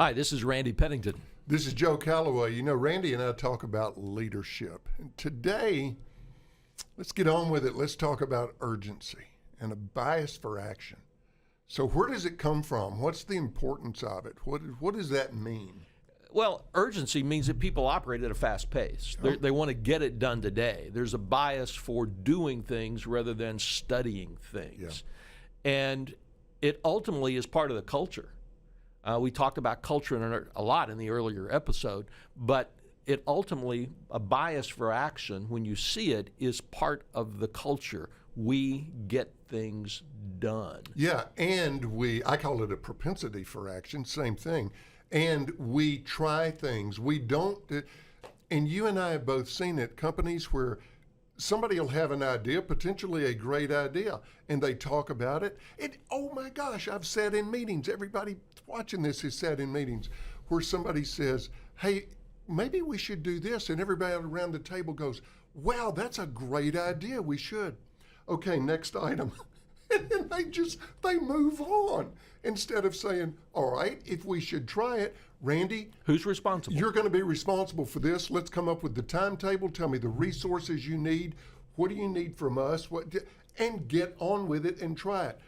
Hi, this is Randy Pennington. This is Joe Calloway. You know, Randy and I talk about leadership. And today, let's get on with it. Let's talk about urgency and a bias for action. So where does it come from? What's the importance of it? What does that mean? Well, urgency means that people operate at a fast pace. They want to get it done today. There's a bias for doing things rather than studying things. Yeah. And it ultimately is part of the culture. We talked about culture a lot in the earlier episode, but it ultimately, a bias for action, when you see it, is part of the culture. We get things done. Yeah, and I call it a propensity for action, same thing. And we try things. We don't, and you and I have both seen it, companies where somebody will have an idea, potentially a great idea, and they talk about it. And oh my gosh, I've sat in meetings. Everybody watching this has sat in meetings where somebody says, hey, maybe we should do this. And everybody around the table goes, wow, that's a great idea. We should. Okay, next item. And then they move on instead of saying, all right, if we should try it, Randy, who's responsible? You're going to be responsible for this. Let's come up with the timetable. Tell me the resources you need. What do you need from us? And get on with it and try it.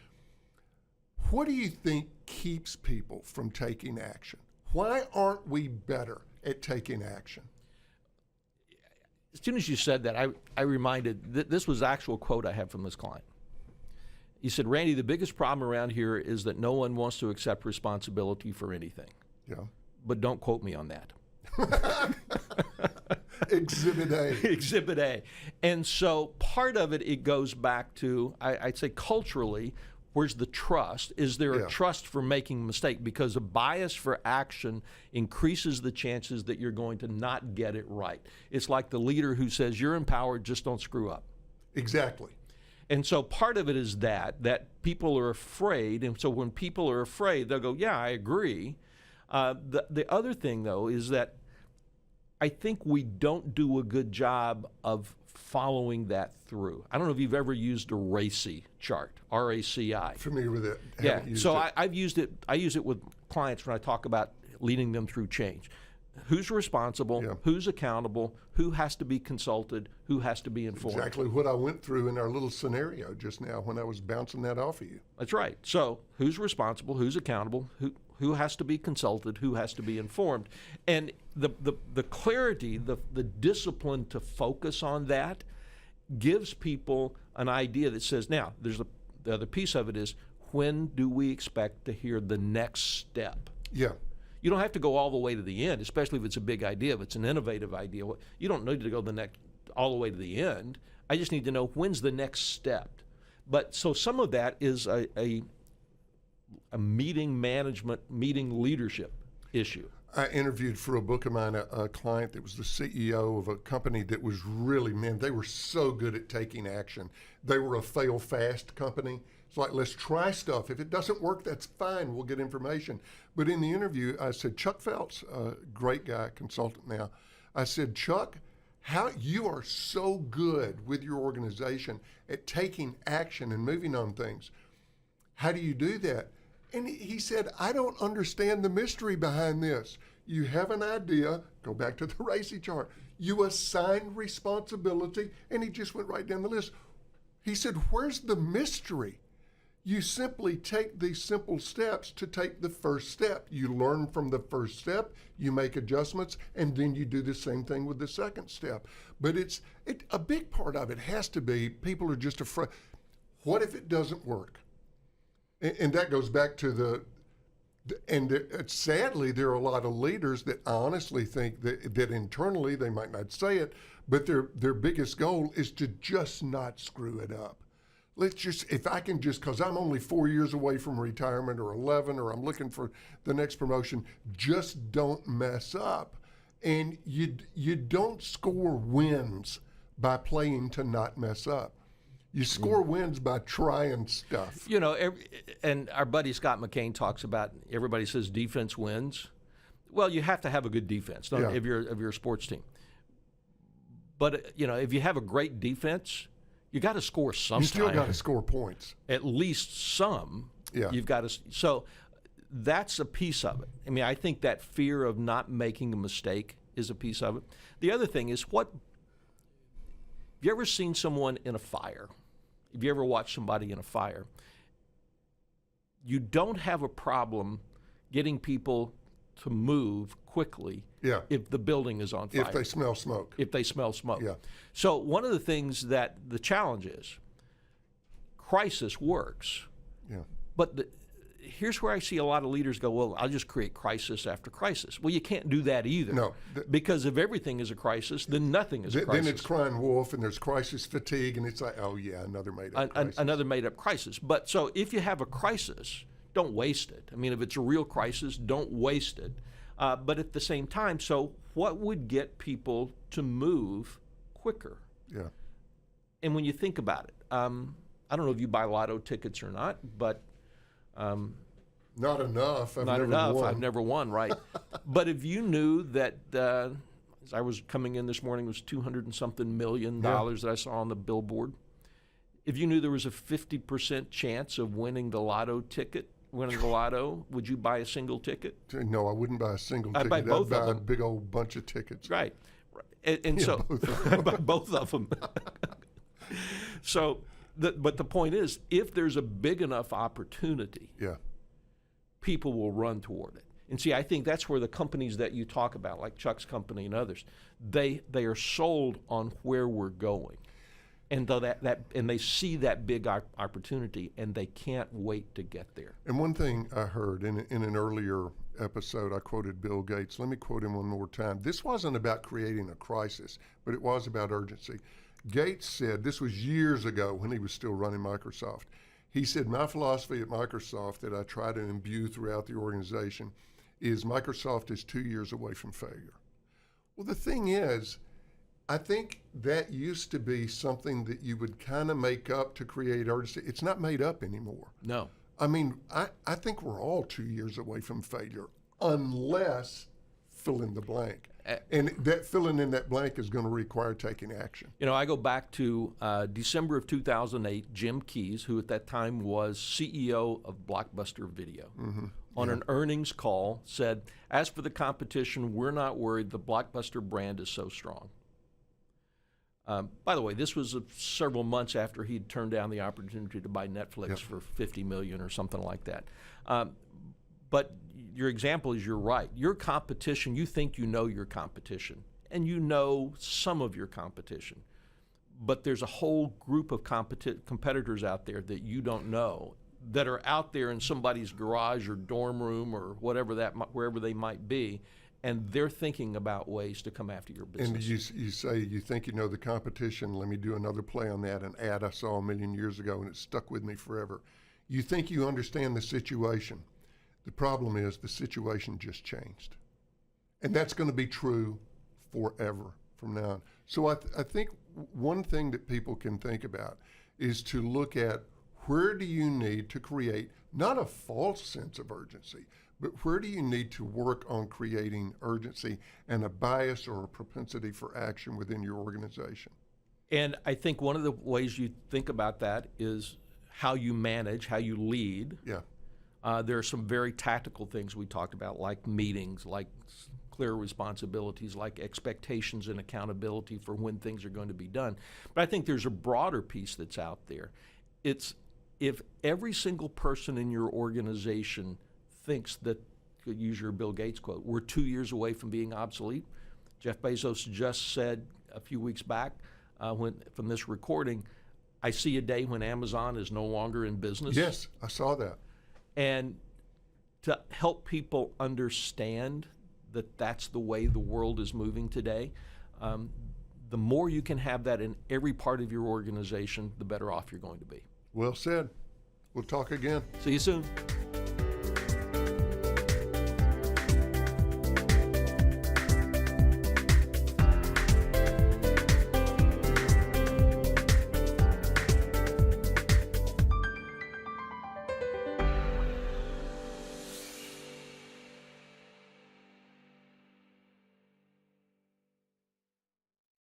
What do you think keeps people from taking action? Why aren't we better at taking action? As soon as you said that, I reminded, this was the actual quote I had from this client. He said, Randy, the biggest problem around here is that no one wants to accept responsibility for anything. Yeah. But don't quote me on that. Exhibit A. Exhibit A. And so part of it goes back to, I'd say culturally, where's the trust? Is there a trust for making a mistake? Because a bias for action increases the chances that you're going to not get it right. It's like the leader who says, you're empowered, just don't screw up. Exactly. And so part of it is that people are afraid. And so when people are afraid, they'll go, yeah, I agree. The other thing, though, is that I think we don't do a good job of following that through. I don't know if you've ever used a RACI chart, R-A-C-I. Familiar with it. Yeah, so I've used it. I use it with clients when I talk about leading them through change. Who's responsible, who's accountable, who has to be consulted, who has to be informed. Exactly what I went through in our little scenario just now when I was bouncing that off of you. That's right. So who's responsible, who's accountable, who has to be consulted, who has to be informed. And the clarity, the discipline to focus on that gives people an idea that says, now, the other piece of it is, when do we expect to hear the next step? Yeah. You don't have to go all the way to the end, especially if it's a big idea, if it's an innovative idea. You don't need to go all the way to the end. I just need to know when's the next step. But so some of that is a meeting management, meeting leadership issue. I interviewed for a book of mine a client that was the CEO of a company that was really, they were so good at taking action. They were a fail fast company. It's like, let's try stuff. If it doesn't work, that's fine. We'll get information. But in the interview, I said, Chuck Phelps, a great guy, consultant now. I said, Chuck, how you are so good with your organization at taking action and moving on things. How do you do that? And he said, I don't understand the mystery behind this. You have an idea, go back to the RACI chart. You assign responsibility, and he just went right down the list. He said, where's the mystery? You simply take these simple steps to take the first step. You learn from the first step, you make adjustments, and then you do the same thing with the second step. But a big part of it has to be people are just afraid. What if it doesn't work? And that goes back to sadly, there are a lot of leaders that honestly think that internally, they might not say it, but their biggest goal is to just not screw it up. If I can because I'm only 4 years away from retirement or 11, or I'm looking for the next promotion, just don't mess up. And you don't score wins by playing to not mess up. You score wins by trying stuff. You know, and our buddy Scott McCain talks about, everybody says defense wins. Well, you have to have a good defense if you're a sports team. But, if you have a great defense, you got to score sometime. You still got to score points. At least some. Yeah. You've got to. So that's a piece of it. I mean, I think that fear of not making a mistake is a piece of it. The other thing is, have you ever seen someone in a fire? Have you ever watched somebody in a fire? You don't have a problem getting people to move quickly if the building is on fire. If they smell smoke. If they smell smoke. Yeah. So one of the things that the challenge is, crisis works. Yeah. But here's where I see a lot of leaders go, well, I'll just create crisis after crisis. Well, you can't do that either. No. Because if everything is a crisis, then nothing is a crisis. Then it's crying wolf, and there's crisis fatigue, and it's like, oh, yeah, another made-up crisis. Another made-up crisis. But so if you have a crisis, don't waste it. I mean, if it's a real crisis, don't waste it. But at the same time, so what would get people to move quicker? Yeah. And when you think about it, I don't know if you buy lotto tickets or not, but not enough. I've never won, right? But if you knew that, as I was coming in this morning, it was $200 and something million that I saw on the billboard. If you knew there was a 50% chance of winning the lotto ticket, would you buy a single ticket? No, I wouldn't buy a single ticket. I'd buy both I'd of buy them. a big old bunch of tickets. Right. And so both of them. So, but the point is, if there's a big enough opportunity, people will run toward it. And see, I think that's where the companies that you talk about, like Chuck's company and others, they are sold on where we're going. And and they see that big opportunity, and they can't wait to get there. And one thing I heard in an earlier episode, I quoted Bill Gates. Let me quote him one more time. This wasn't about creating a crisis, but it was about urgency. Gates said, this was years ago when he was still running Microsoft. He said, my philosophy at Microsoft that I try to imbue throughout the organization is Microsoft is 2 years away from failure. Well, the thing is, I think that used to be something that you would kind of make up to create urgency. It's not made up anymore. No. I mean, I think we're all 2 years away from failure, unless fill in the blank. And that filling in that blank is going to require taking action. You know, I go back to December of 2008, Jim Keyes, who at that time was CEO of Blockbuster Video, on an earnings call said, as for the competition, we're not worried. The Blockbuster brand is so strong. By the way, this was several months after he'd turned down the opportunity to buy Netflix for $50 million or something like that. But your example is you're right. Your competition, you think you know your competition, and you know some of your competition. But there's a whole group of competitors out there that you don't know, that are out there in somebody's garage or dorm room or wherever they might be, and they're thinking about ways to come after your business. And you say you think you know the competition. Let me do another play on that, an ad I saw a million years ago, and it stuck with me forever. You think you understand the situation. The problem is the situation just changed. And that's going to be true forever from now on. So I think one thing that people can think about is to look at where do you need to create not a false sense of urgency, but where do you need to work on creating urgency and a bias or a propensity for action within your organization? And I think one of the ways you think about that is how you manage, how you lead. Yeah. There are some very tactical things we talked about, like meetings, like clear responsibilities, like expectations and accountability for when things are going to be done. But I think there's a broader piece that's out there. It's if every single person in your organization thinks that, to use your Bill Gates quote, we're 2 years away from being obsolete. Jeff Bezos just said a few weeks back from this recording, I see a day when Amazon is no longer in business. Yes, I saw that. And to help people understand that that's the way the world is moving today, the more you can have that in every part of your organization, the better off you're going to be. Well said. We'll talk again. See you soon.